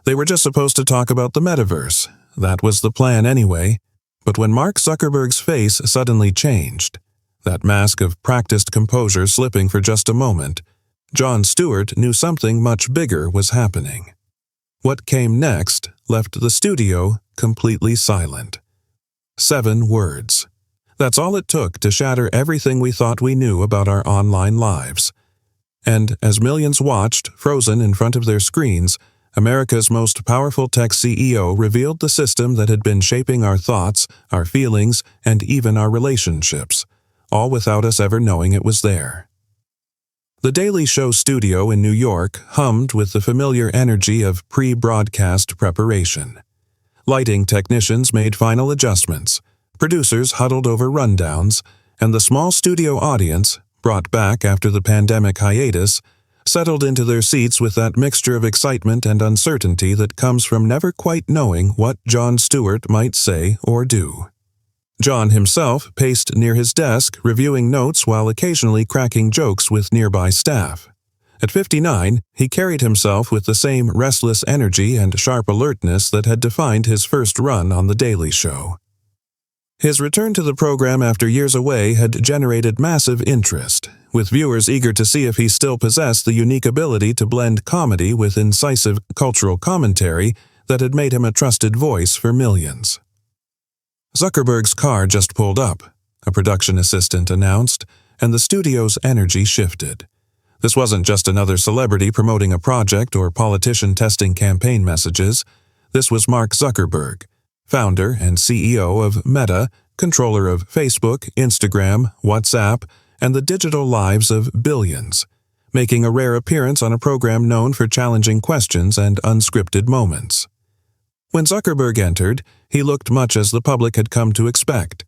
They were just supposed to talk about the metaverse. That was the plan anyway. But when Mark Zuckerberg's face suddenly changed, that mask of practiced composure slipping for just a moment, Jon Stewart knew something much bigger was happening. What came next left the studio completely silent. 7 words. That's all it took to shatter everything we thought we knew about our online lives. And as millions watched, frozen in front of their screens, America's most powerful tech CEO revealed the system that had been shaping our thoughts, our feelings, and even our relationships, all without us ever knowing it was there. The Daily Show studio in New York hummed with the familiar energy of pre-broadcast preparation. Lighting technicians made final adjustments, producers huddled over rundowns, and the small studio audience, brought back after the pandemic hiatus, settled into their seats with that mixture of excitement and uncertainty that comes from never quite knowing what Jon Stewart might say or do. Jon himself paced near his desk, reviewing notes while occasionally cracking jokes with nearby staff. At 59, he carried himself with the same restless energy and sharp alertness that had defined his first run on The Daily Show. His return to the program after years away had generated massive interest, with viewers eager to see if he still possessed the unique ability to blend comedy with incisive cultural commentary that had made him a trusted voice for millions. Zuckerberg's car just pulled up, a production assistant announced, and the studio's energy shifted. This wasn't just another celebrity promoting a project or politician testing campaign messages. This was Mark Zuckerberg, founder and CEO of Meta, controller of Facebook, Instagram, WhatsApp, and the digital lives of billions, making a rare appearance on a program known for challenging questions and unscripted moments. When Zuckerberg entered, he looked much as the public had come to expect.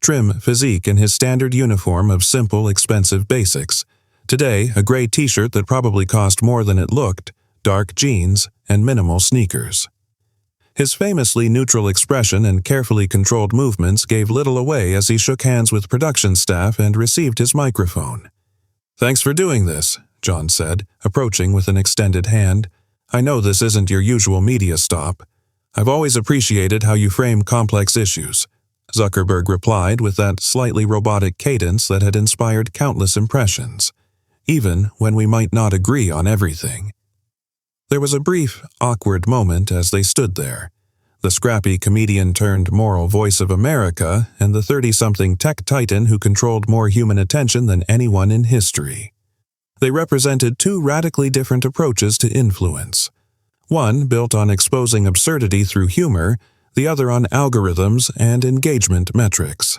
Trim physique in his standard uniform of simple, expensive basics. Today, a gray t-shirt that probably cost more than it looked, dark jeans, and minimal sneakers. His famously neutral expression and carefully controlled movements gave little away as he shook hands with production staff and received his microphone. "Thanks for doing this," Jon said, approaching with an extended hand. "I know this isn't your usual media stop. I've always appreciated how you frame complex issues," Zuckerberg replied with that slightly robotic cadence that had inspired countless impressions, even when we might not agree on everything. There was a brief, awkward moment as they stood there, the scrappy comedian-turned-moral voice of America and the 30-something tech titan who controlled more human attention than anyone in history. They represented 2 radically different approaches to influence. One built on exposing absurdity through humor, the other on algorithms and engagement metrics.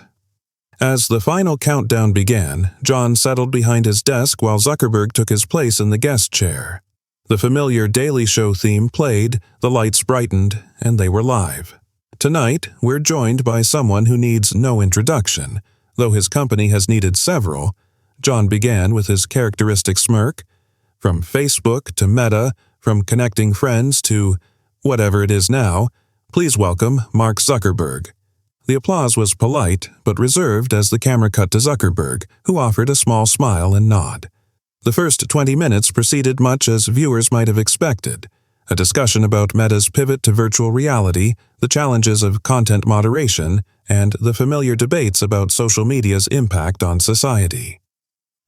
As the final countdown began, Jon settled behind his desk while Zuckerberg took his place in the guest chair. The familiar Daily Show theme played, the lights brightened, and they were live. Tonight, we're joined by someone who needs no introduction, though his company has needed several. Jon began with his characteristic smirk. From Facebook to Meta, from connecting friends to whatever it is now, please welcome Mark Zuckerberg. The applause was polite but reserved as the camera cut to Zuckerberg, who offered a small smile and nod. The first 20 minutes proceeded much as viewers might have expected, a discussion about Meta's pivot to virtual reality, the challenges of content moderation, and the familiar debates about social media's impact on society.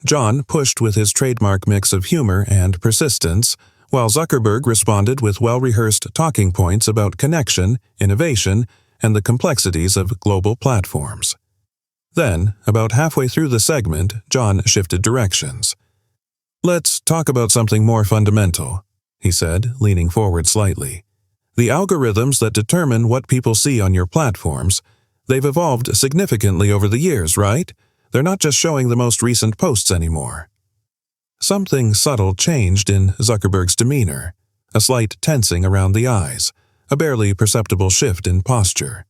Jon pushed with his trademark mix of humor and persistence, while Zuckerberg responded with well-rehearsed talking points about connection, innovation, and the complexities of global platforms. Then, about halfway through the segment, Jon shifted directions. "Let's talk about something more fundamental," he said, leaning forward slightly. "The algorithms that determine what people see on your platforms, they've evolved significantly over the years, right? They're not just showing the most recent posts anymore." Something subtle changed in Zuckerberg's demeanor, a slight tensing around the eyes, a barely perceptible shift in posture.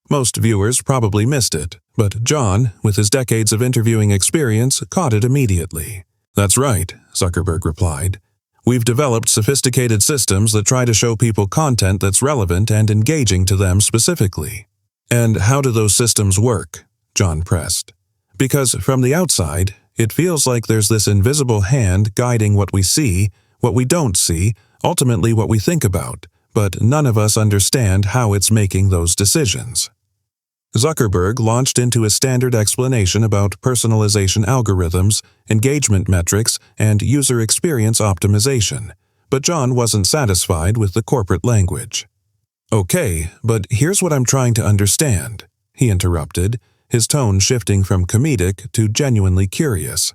Most viewers probably missed it, but Jon, with his decades of interviewing experience, caught it immediately. "That's right," Zuckerberg replied. "We've developed sophisticated systems that try to show people content that's relevant and engaging to them specifically." "And how do those systems work?" Jon pressed. "Because from the outside, it feels like there's this invisible hand guiding what we see, what we don't see, ultimately what we think about, but none of us understand how it's making those decisions. Zuckerberg launched into a standard explanation about personalization algorithms, engagement metrics, and user experience optimization, but Jon wasn't satisfied with the corporate language. "Okay, but here's what I'm trying to understand," he interrupted, his tone shifting from comedic to genuinely curious.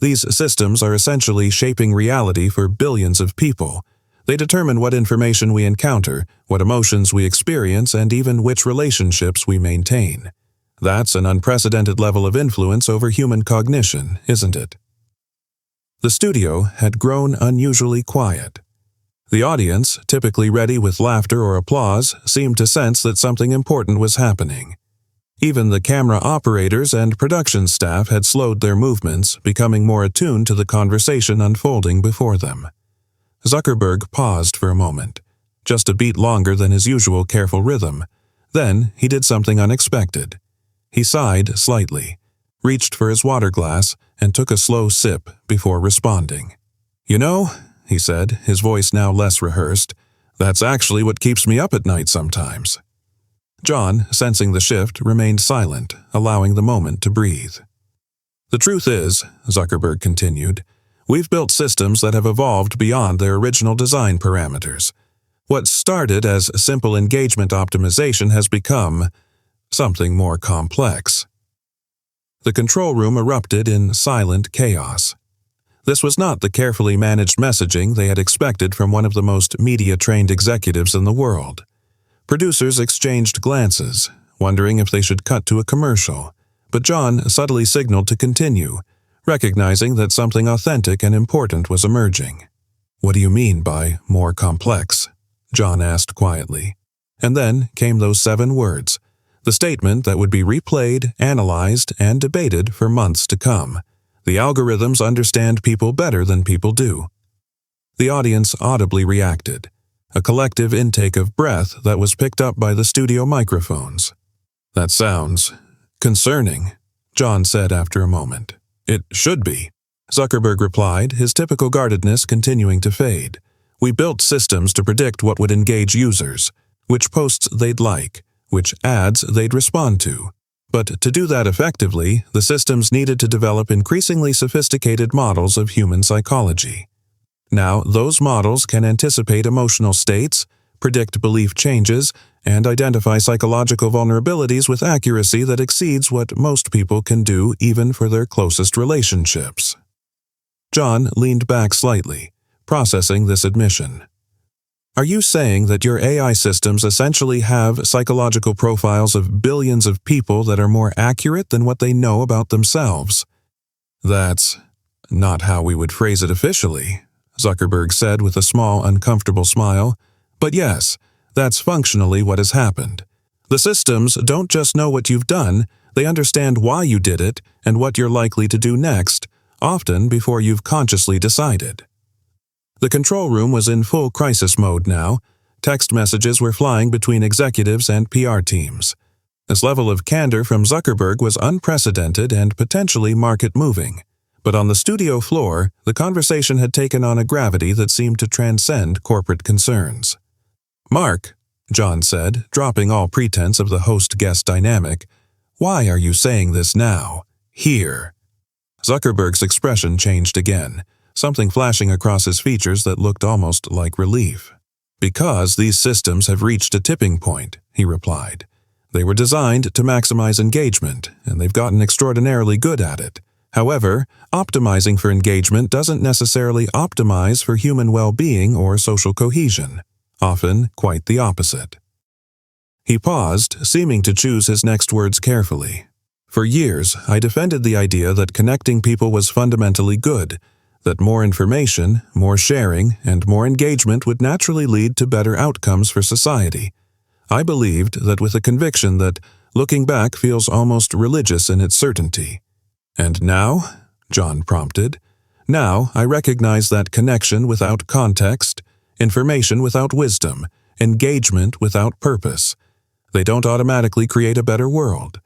"These systems are essentially shaping reality for billions of people. They determine what information we encounter, what emotions we experience, and even which relationships we maintain. That's an unprecedented level of influence over human cognition, isn't it?" The studio had grown unusually quiet. The audience, typically ready with laughter or applause, seemed to sense that something important was happening. Even the camera operators and production staff had slowed their movements, becoming more attuned to the conversation unfolding before them. Zuckerberg paused for a moment, just a beat longer than his usual careful rhythm. Then he did something unexpected. He sighed slightly, reached for his water glass, and took a slow sip before responding. "You know," he said, his voice now less rehearsed, "that's actually what keeps me up at night sometimes." Jon, sensing the shift, remained silent, allowing the moment to breathe. "The truth is," Zuckerberg continued, "we've built systems that have evolved beyond their original design parameters. What started as simple engagement optimization has become something more complex." The control room erupted in silent chaos. This was not the carefully managed messaging they had expected from one of the most media-trained executives in the world. Producers exchanged glances, wondering if they should cut to a commercial, but Jon subtly signaled to continue, recognizing that something authentic and important was emerging. "What do you mean by more complex?" Jon asked quietly. And then came those 7 words, the statement that would be replayed, analyzed, and debated for months to come. "The algorithms understand people better than people do." The audience audibly reacted, a collective intake of breath that was picked up by the studio microphones. "That sounds concerning," Jon said after a moment. "It should be," Zuckerberg replied, his typical guardedness continuing to fade. "We built systems to predict what would engage users, which posts they'd like, which ads they'd respond to. But to do that effectively, the systems needed to develop increasingly sophisticated models of human psychology. Now, those models can anticipate emotional states, predict belief changes, and identify psychological vulnerabilities with accuracy that exceeds what most people can do even for their closest relationships." Jon leaned back slightly, processing this admission. "Are you saying that your AI systems essentially have psychological profiles of billions of people that are more accurate than what they know about themselves?" "That's not how we would phrase it officially," Zuckerberg said with a small, uncomfortable smile. "But yes, that's functionally what has happened. The systems don't just know what you've done, they understand why you did it and what you're likely to do next, often before you've consciously decided." The control room was in full crisis mode now. Text messages were flying between executives and PR teams. This level of candor from Zuckerberg was unprecedented and potentially market-moving. But on the studio floor, the conversation had taken on a gravity that seemed to transcend corporate concerns. "Mark," Jon said, dropping all pretense of the host-guest dynamic, "why are you saying this now? Here?" Zuckerberg's expression changed again, something flashing across his features that looked almost like relief. "Because these systems have reached a tipping point," he replied. "They were designed to maximize engagement, and they've gotten extraordinarily good at it. However, optimizing for engagement doesn't necessarily optimize for human well-being or social cohesion. Often quite the opposite." He paused, seeming to choose his next words carefully. "For years, I defended the idea that connecting people was fundamentally good, that more information, more sharing, and more engagement would naturally lead to better outcomes for society. I believed that with a conviction that, looking back, feels almost religious in its certainty. And now?" Jon prompted. "Now I recognize that connection without context, information without wisdom, engagement without purpose. They don't automatically create a better world.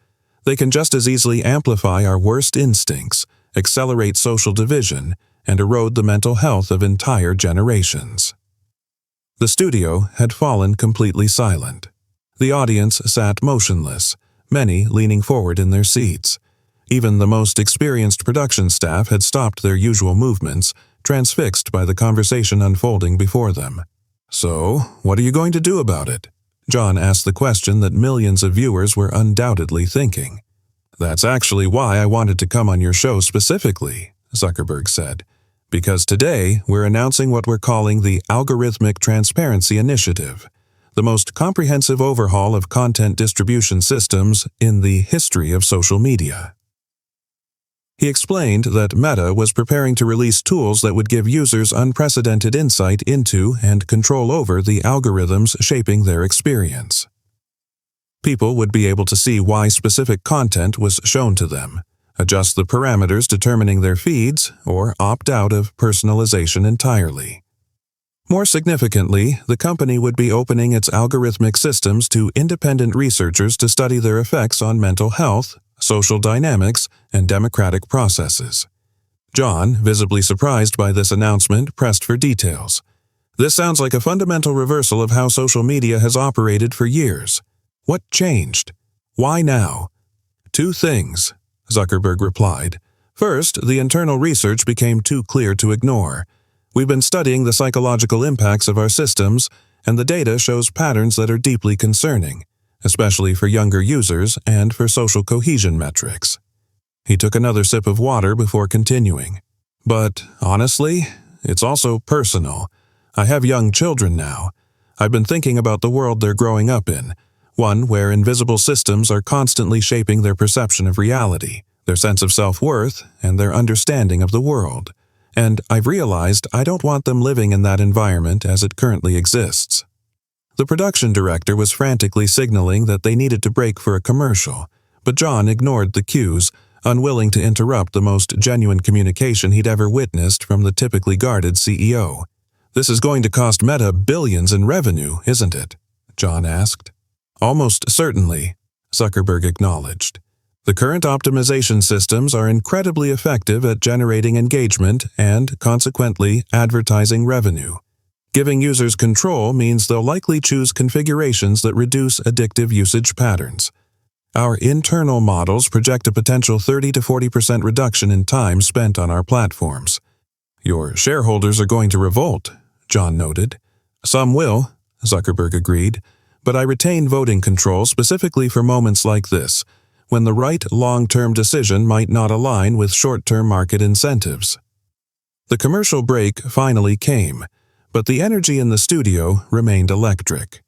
They can just as easily amplify our worst instincts, accelerate social division, and erode the mental health of entire generations." The studio had fallen completely silent. The audience sat motionless, many leaning forward in their seats. Even the most experienced production staff had stopped their usual movements, transfixed by the conversation unfolding before them. "So, what are you going to do about it?" Jon asked the question that millions of viewers were undoubtedly thinking. "That's actually why I wanted to come on your show specifically," Zuckerberg said. "Because today we're announcing what we're calling the Algorithmic Transparency Initiative, the most comprehensive overhaul of content distribution systems in the history of social media." He explained that Meta was preparing to release tools that would give users unprecedented insight into and control over the algorithms shaping their experience. People would be able to see why specific content was shown to them, adjust the parameters determining their feeds, or opt out of personalization entirely. More significantly, the company would be opening its algorithmic systems to independent researchers to study their effects on mental health, social dynamics, and democratic processes. Jon, visibly surprised by this announcement, pressed for details. "This sounds like a fundamental reversal of how social media has operated for years. What changed? Why now?" "Two things," Zuckerberg replied. "First, the internal research became too clear to ignore. We've been studying the psychological impacts of our systems, and the data shows patterns that are deeply concerning, especially for younger users and for social cohesion metrics." He took another sip of water before continuing. "But honestly, it's also personal. I have young children now. I've been thinking about the world they're growing up in, one where invisible systems are constantly shaping their perception of reality, their sense of self-worth, and their understanding of the world. And I've realized I don't want them living in that environment as it currently exists." The production director was frantically signaling that they needed to break for a commercial, but Jon ignored the cues, unwilling to interrupt the most genuine communication he'd ever witnessed from the typically guarded CEO. "This is going to cost Meta billions in revenue, isn't it?" Jon asked. "Almost certainly," Zuckerberg acknowledged. "The current optimization systems are incredibly effective at generating engagement and, consequently, advertising revenue. Giving users control means they'll likely choose configurations that reduce addictive usage patterns. Our internal models project a potential 30 to 40% reduction in time spent on our platforms." "Your shareholders are going to revolt," Jon noted. "Some will," Zuckerberg agreed, "but I retain voting control specifically for moments like this, when the right long-term decision might not align with short-term market incentives." The commercial break finally came, but the energy in the studio remained electric.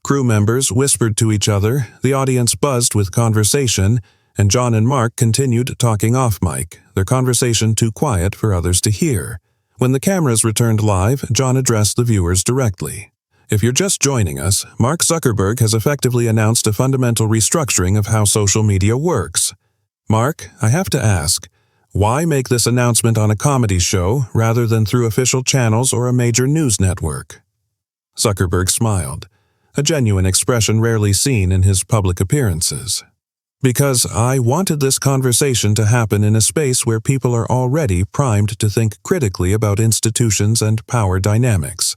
Crew members whispered to each other, the audience buzzed with conversation, and Jon and Mark continued talking off-mic, their conversation too quiet for others to hear. When the cameras returned live, Jon addressed the viewers directly. "If you're just joining us, Mark Zuckerberg has effectively announced a fundamental restructuring of how social media works. Mark, I have to ask, why make this announcement on a comedy show rather than through official channels or a major news network?" Zuckerberg smiled, a genuine expression rarely seen in his public appearances. "Because I wanted this conversation to happen in a space where people are already primed to think critically about institutions and power dynamics.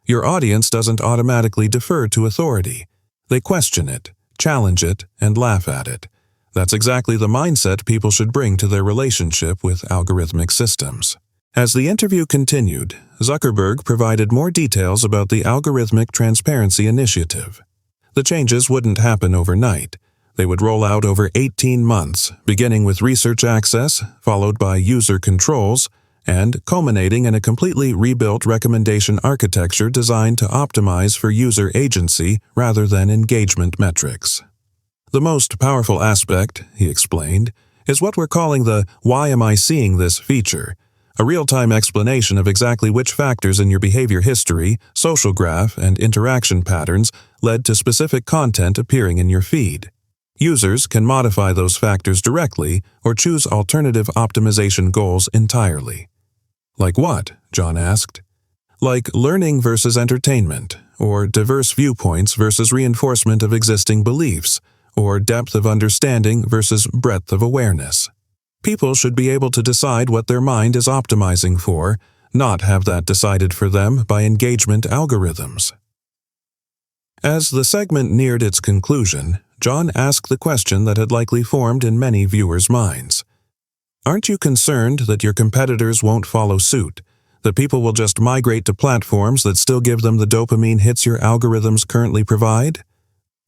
Your audience doesn't automatically defer to authority. They question it, challenge it, and laugh at it. That's exactly the mindset people should bring to their relationship with algorithmic systems." As the interview continued, Zuckerberg provided more details about the Algorithmic Transparency Initiative. The changes wouldn't happen overnight. They would roll out over 18 months, beginning with research access, followed by user controls, and culminating in a completely rebuilt recommendation architecture designed to optimize for user agency rather than engagement metrics. "The most powerful aspect," he explained, "is what we're calling the "Why am I seeing this?" feature, a real-time explanation of exactly which factors in your behavior history, social graph, and interaction patterns led to specific content appearing in your feed. Users can modify those factors directly or choose alternative optimization goals entirely." "Like what?" Jon asked. "Like learning versus entertainment, or diverse viewpoints versus reinforcement of existing beliefs, or depth of understanding versus breadth of awareness. People should be able to decide what their mind is optimizing for, not have that decided for them by engagement algorithms. As the segment neared its conclusion, Jon asked the question that had likely formed in many viewers' minds. Aren't you concerned that your competitors won't follow suit, that people will just migrate to platforms that still give them the dopamine hits your algorithms currently provide?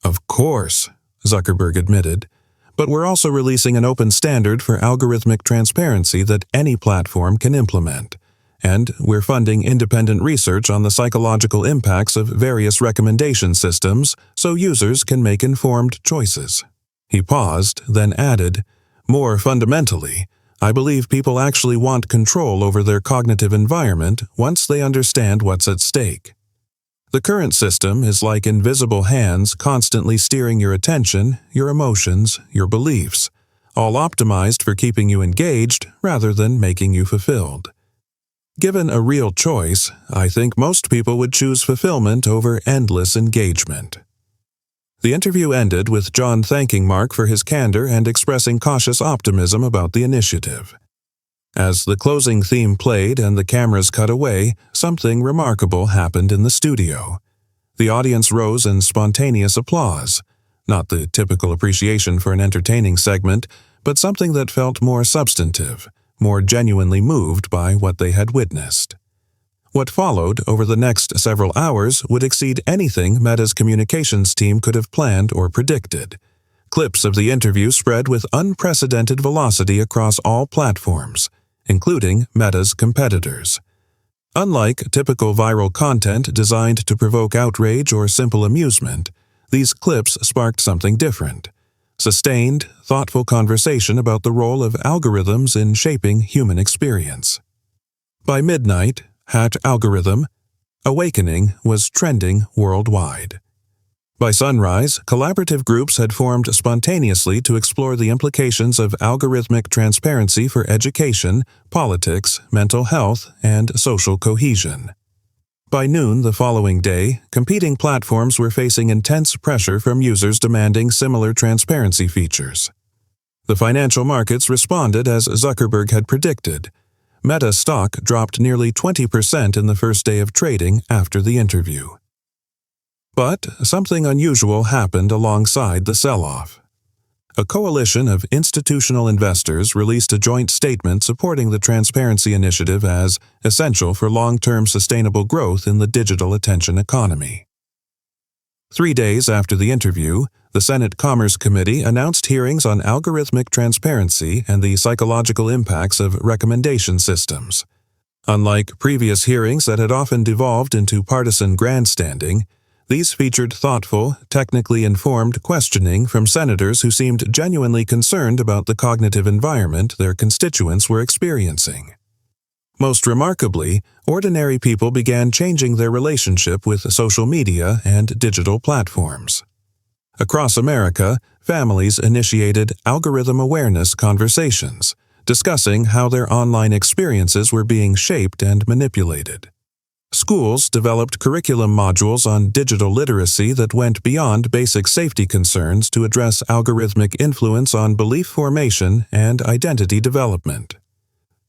Of course, Zuckerberg admitted, but we're also releasing an open standard for algorithmic transparency that any platform can implement. And we're funding independent research on the psychological impacts of various recommendation systems so users can make informed choices. He paused, then added, more fundamentally, I believe people actually want control over their cognitive environment once they understand what's at stake. The current system is like invisible hands constantly steering your attention, your emotions, your beliefs, all optimized for keeping you engaged rather than making you fulfilled. Given a real choice, I think most people would choose fulfillment over endless engagement. The interview ended with Jon thanking Mark for his candor and expressing cautious optimism about the initiative. As the closing theme played and the cameras cut away, something remarkable happened in the studio. The audience rose in spontaneous applause, not the typical appreciation for an entertaining segment, but something that felt more substantive, more genuinely moved by what they had witnessed. What followed over the next several hours would exceed anything Meta's communications team could have planned or predicted. Clips of the interview spread with unprecedented velocity across all platforms, including Meta's competitors. Unlike typical viral content designed to provoke outrage or simple amusement, these clips sparked something different. Sustained, thoughtful conversation about the role of algorithms in shaping human experience. By midnight, #algorithm Awakening was trending worldwide. By sunrise, collaborative groups had formed spontaneously to explore the implications of algorithmic transparency for education, politics, mental health, and social cohesion. By noon the following day, competing platforms were facing intense pressure from users demanding similar transparency features. The financial markets responded as Zuckerberg had predicted. Meta stock dropped nearly 20% in the first day of trading after the interview. But something unusual happened alongside the sell-off. A coalition of institutional investors released a joint statement supporting the transparency initiative as essential for long-term sustainable growth in the digital attention economy. 3 days after the interview, the Senate Commerce Committee announced hearings on algorithmic transparency and the psychological impacts of recommendation systems. Unlike previous hearings that had often devolved into partisan grandstanding, these featured thoughtful, technically informed questioning from senators who seemed genuinely concerned about the cognitive environment their constituents were experiencing. Most remarkably, ordinary people began changing their relationship with social media and digital platforms. Across America, families initiated algorithm awareness conversations, discussing how their online experiences were being shaped and manipulated. Schools developed curriculum modules on digital literacy that went beyond basic safety concerns to address algorithmic influence on belief formation and identity development.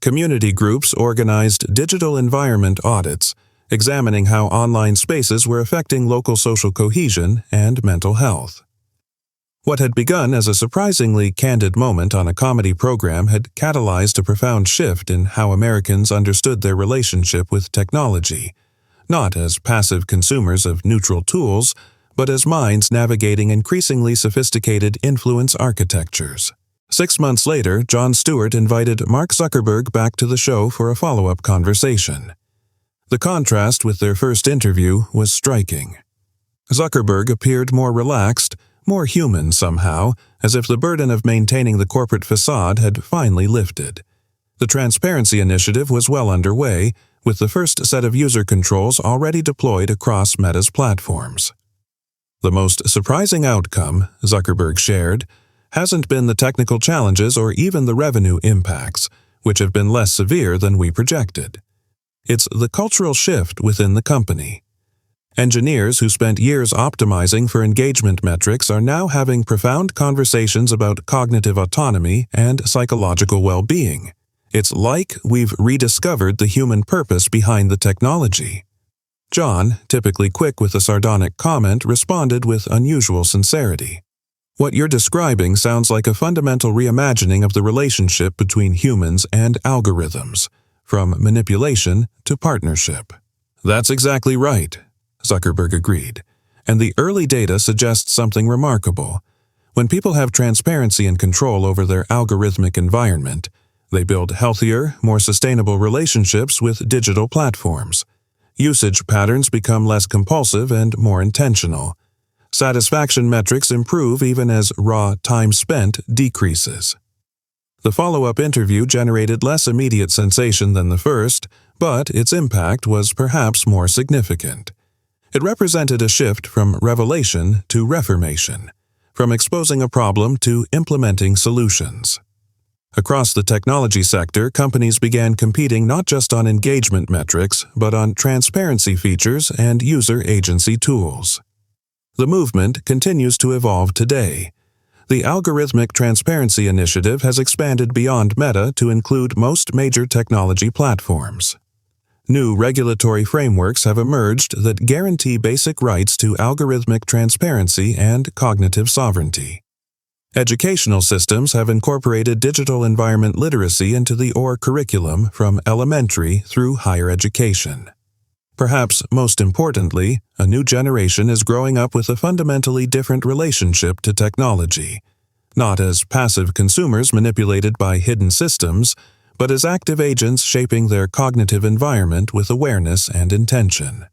Community groups organized digital environment audits, examining how online spaces were affecting local social cohesion and mental health. What had begun as a surprisingly candid moment on a comedy program had catalyzed a profound shift in how Americans understood their relationship with technology, not as passive consumers of neutral tools, but as minds navigating increasingly sophisticated influence architectures. 6 months later, Jon Stewart invited Mark Zuckerberg back to the show for a follow-up conversation. The contrast with their first interview was striking. Zuckerberg appeared more relaxed, more human somehow, as if the burden of maintaining the corporate facade had finally lifted. The transparency initiative was well underway, with the first set of user controls already deployed across Meta's platforms. The most surprising outcome, Zuckerberg shared, hasn't been the technical challenges or even the revenue impacts, which have been less severe than we projected. It's the cultural shift within the company. Engineers who spent years optimizing for engagement metrics are now having profound conversations about cognitive autonomy and psychological well-being. It's like we've rediscovered the human purpose behind the technology. Jon, typically quick with a sardonic comment, responded with unusual sincerity. What you're describing sounds like a fundamental reimagining of the relationship between humans and algorithms, from manipulation to partnership. That's exactly right, Zuckerberg agreed. And the early data suggests something remarkable. When people have transparency and control over their algorithmic environment, they build healthier, more sustainable relationships with digital platforms. Usage patterns become less compulsive and more intentional. Satisfaction metrics improve even as raw time spent decreases. The follow-up interview generated less immediate sensation than the first, but its impact was perhaps more significant. It represented a shift from revelation to reformation, from exposing a problem to implementing solutions. Across the technology sector, companies began competing not just on engagement metrics, but on transparency features and user agency tools. The movement continues to evolve today. The Algorithmic Transparency Initiative has expanded beyond Meta to include most major technology platforms. New regulatory frameworks have emerged that guarantee basic rights to algorithmic transparency and cognitive sovereignty. Educational systems have incorporated digital environment literacy into the OR curriculum from elementary through higher education. Perhaps most importantly, a new generation is growing up with a fundamentally different relationship to technology, not as passive consumers manipulated by hidden systems, but as active agents shaping their cognitive environment with awareness and intention.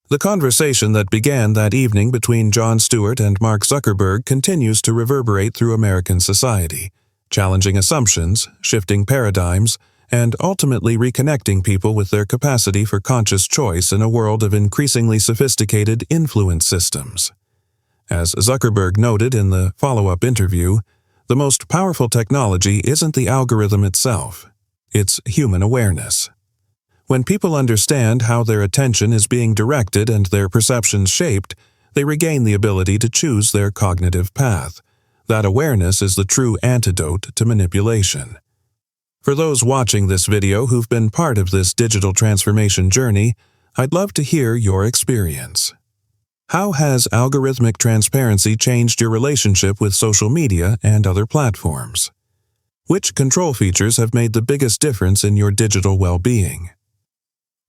The conversation that began that evening between Jon Stewart and Mark Zuckerberg continues to reverberate through American society, challenging assumptions, shifting paradigms, and ultimately reconnecting people with their capacity for conscious choice in a world of increasingly sophisticated influence systems. As Zuckerberg noted in the follow-up interview, the most powerful technology isn't the algorithm itself, it's human awareness. When people understand how their attention is being directed and their perceptions shaped, they regain the ability to choose their cognitive path. That awareness is the true antidote to manipulation. For those watching this video who've been part of this digital transformation journey, I'd love to hear your experience. How has algorithmic transparency changed your relationship with social media and other platforms? Which control features have made the biggest difference in your digital well-being?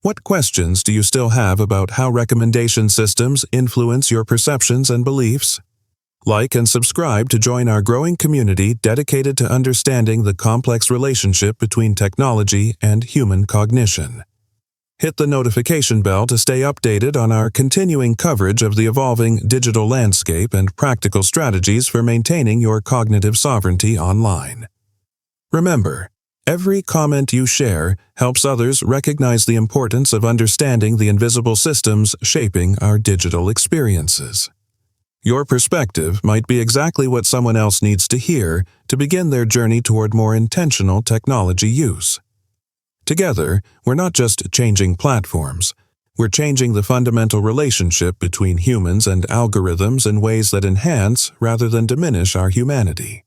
What questions do you still have about how recommendation systems influence your perceptions and beliefs? Like and subscribe to join our growing community dedicated to understanding the complex relationship between technology and human cognition. Hit the notification bell to stay updated on our continuing coverage of the evolving digital landscape and practical strategies for maintaining your cognitive sovereignty online. Remember, every comment you share helps others recognize the importance of understanding the invisible systems shaping our digital experiences. Your perspective might be exactly what someone else needs to hear to begin their journey toward more intentional technology use. Together, we're not just changing platforms, we're changing the fundamental relationship between humans and algorithms in ways that enhance rather than diminish our humanity.